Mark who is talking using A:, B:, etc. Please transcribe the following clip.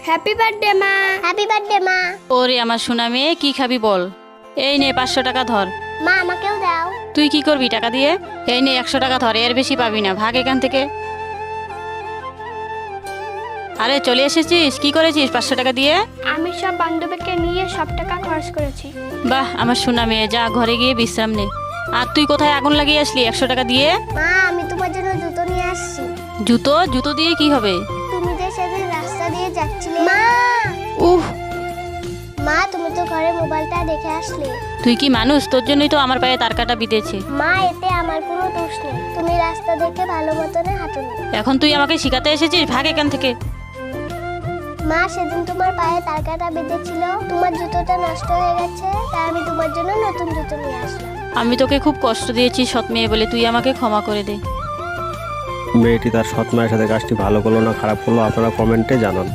A: Happy birthday মা।
B: Happy birthday মা।
C: ওরে আমার সোনা মেয়ে, কি খাবি বল? এই নে 500 টাকা ধর।
B: মা আমাকেও দাও।
C: তুই কি করবি টাকা দিয়ে? এই নে 100 টাকা ধর, এর বেশি পাবি না, ভাগ এখান থেকে। আরে চলে এসেছিস, কি করেছিস 500 টাকা দিয়ে?
A: আমি সব বান্ধবীকে নিয়ে সব টাকা খরচ করেছি।
C: বাহ আমার সোনা মেয়ে, যা ঘরে গিয়ে বিশ্রাম নে। আর তুই কোথায় আগুন লাগিয়ে আসলি 100 টাকা দিয়ে?
B: মা আমি তোমার জন্য জুতো নিয়ে আসছি।
C: জুতো? জুতো দিয়ে কি হবে?
B: তুমি যে সেদিন রাস্তা দিয়ে যাচ্ছিলে। মা
C: উহ,
B: মা তুমি তো ঘরে মোবাইলটা দেখে আসলে।
C: তুই কি মানুষ? তোর জন্যই তো আমার পায়ে তার কাটা বিঁধেছে।
B: মা এতে আমার কোনো দোষ নেই, তুমি রাস্তা দেখে ভালো মতনে হাঁটুনি।
C: এখন তুই আমাকে শিখাতে এসেছিস, ভাগ এখান থেকে।
B: মা সেদিন তোমার পায়ে তার কাটা বেঁধেছিল, তোমার জুতোটা নষ্ট হয়ে গেছে, তাই আমি তোমার জন্য নতুন জুতো নিয়ে আসলাম।
C: আমি তোকে খুব কষ্ট দিয়েছি সৎ মেয়ে বলে, তুই আমাকে ক্ষমা করে দে।
D: মেয়েটি তার সৎ মায়ের সাথে কাজটি ভালো করলো না খারাপ করলো আপনারা কমেন্টে জানান।